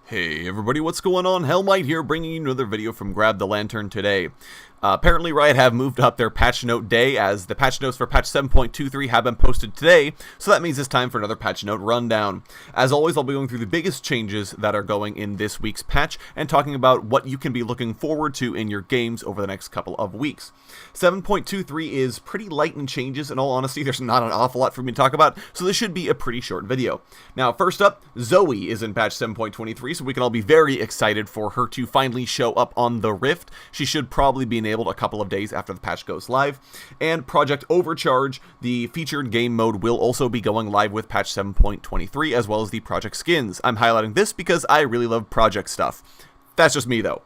Hey everybody, what's going on? Hellmite here, bringing you another video from Grab the Lantern today. Apparently Riot have moved up their patch note day, as the patch notes for patch 7.23 have been posted today, so that means it's time for another patch note rundown. As always, I'll be going through the biggest changes that are going in this week's patch, and talking about what you can be looking forward to in your games over the next couple of weeks. 7.23 is pretty light in changes. In all honesty, there's not an awful lot for me to talk about, so this should be a pretty short video. Now, first up, Zoe is in patch 7.23, so we can all be very excited for her to finally show up on the Rift. She should probably be enabled a couple of days after the patch goes live. And Project Overcharge, the featured game mode, will also be going live with patch 7.23, as well as the project skins. I'm highlighting this because I really love project stuff. That's just me though.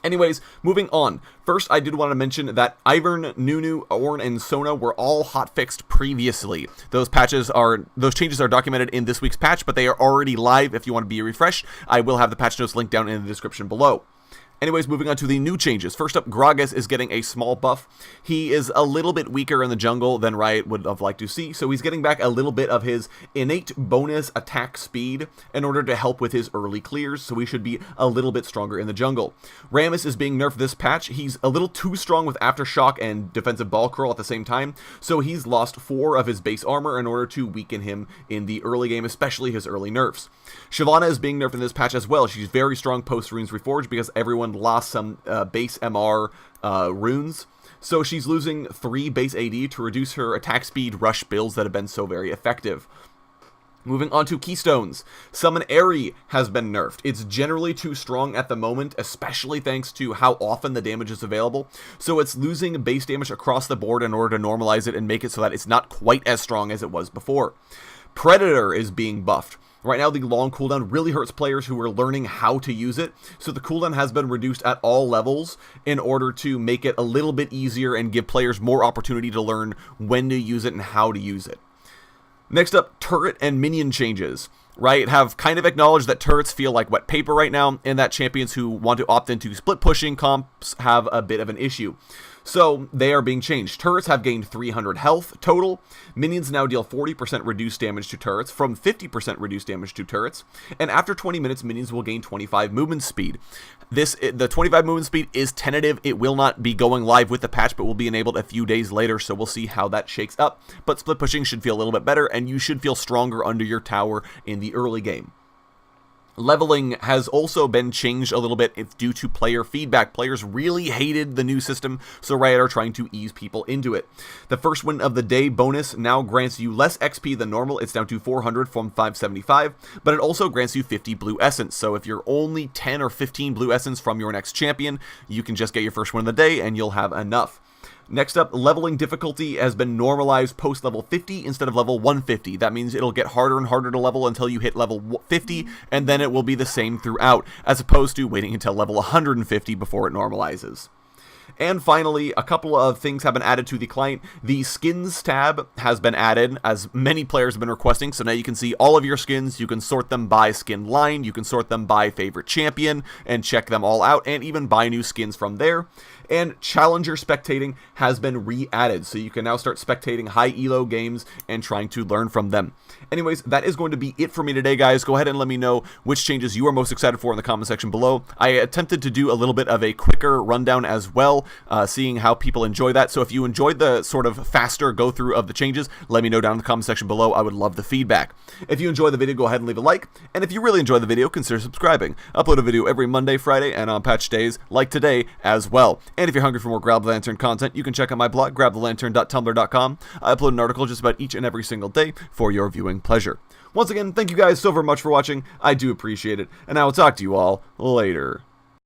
Anyways, moving on. First, I did want to mention that Ivern, Nunu, Ornn, and Sona were all hotfixed previously. Those changes are documented in this week's patch, but they are already live. If you want to be refreshed, I will have the patch notes linked down in the description below. Anyways, moving on to the new changes. First up, Gragas is getting a small buff. He is a little bit weaker in the jungle than Riot would have liked to see, so he's getting back a little bit of his innate bonus attack speed in order to help with his early clears, so he should be a little bit stronger in the jungle. Rammus is being nerfed this patch. He's a little too strong with Aftershock and Defensive Ball Curl at the same time, so he's lost 4 of his base armor in order to weaken him in the early game, especially his early nerfs. Shyvana is being nerfed in this patch as well. She's very strong post Runes Reforged because everyone lost some base MR runes, so she's losing 3 base AD to reduce her attack speed rush builds that have been so very effective. Moving on to Keystones. Summon Aerie has been nerfed. It's generally too strong at the moment, especially thanks to how often the damage is available, so it's losing base damage across the board in order to normalize it and make it so that it's not quite as strong as it was before. Predator is being buffed. Right now, the long cooldown really hurts players who are learning how to use it, so the cooldown has been reduced at all levels in order to make it a little bit easier and give players more opportunity to learn when to use it and how to use it. Next up, turret and minion changes. Riot have kind of acknowledged that turrets feel like wet paper right now, and that champions who want to opt into split pushing comps have a bit of an issue. So they are being changed. Turrets have gained 300 health total. Minions now deal 40% reduced damage to turrets from 50% reduced damage to turrets. And after 20 minutes, minions will gain 25 movement speed. The 25 movement speed is tentative. It will not be going live with the patch, but will be enabled a few days later, so we'll see how that shakes up. But split pushing should feel a little bit better, and you should feel stronger under your tower in the early game. Leveling has also been changed a little bit due to player feedback. Players really hated the new system, so Riot are trying to ease people into it. The first win of the day bonus now grants you less XP than normal. It's down to 400 from 575, but it also grants you 50 blue essence. So if you're only 10 or 15 blue essence from your next champion, you can just get your first win of the day and you'll have enough. Next up, leveling difficulty has been normalized post level 50 instead of level 150. That means it'll get harder and harder to level until you hit level 50, and then it will be the same throughout, as opposed to waiting until level 150 before it normalizes. And finally, a couple of things have been added to the client. The skins tab has been added, as many players have been requesting, so now you can see all of your skins. You can sort them by skin line, you can sort them by favorite champion, and check them all out, and even buy new skins from there. And Challenger spectating has been re-added, so you can now start spectating high elo games and trying to learn from them. Anyways, that is going to be it for me today, guys. Go ahead and let me know which changes you are most excited for in the comment section below. I attempted to do a little bit of a quicker rundown as well, seeing how people enjoy that. So if you enjoyed the sort of faster go-through of the changes, let me know down in the comment section below. I would love the feedback. If you enjoyed the video, go ahead and leave a like. And if you really enjoyed the video, consider subscribing. I upload a video every Monday, Friday, and on patch days like today as well. And if you're hungry for more Grab the Lantern content, you can check out my blog, grabthelantern.tumblr.com. I upload an article just about each and every single day for your viewing pleasure. Once again, thank you guys so very much for watching. I do appreciate it, and I will talk to you all later.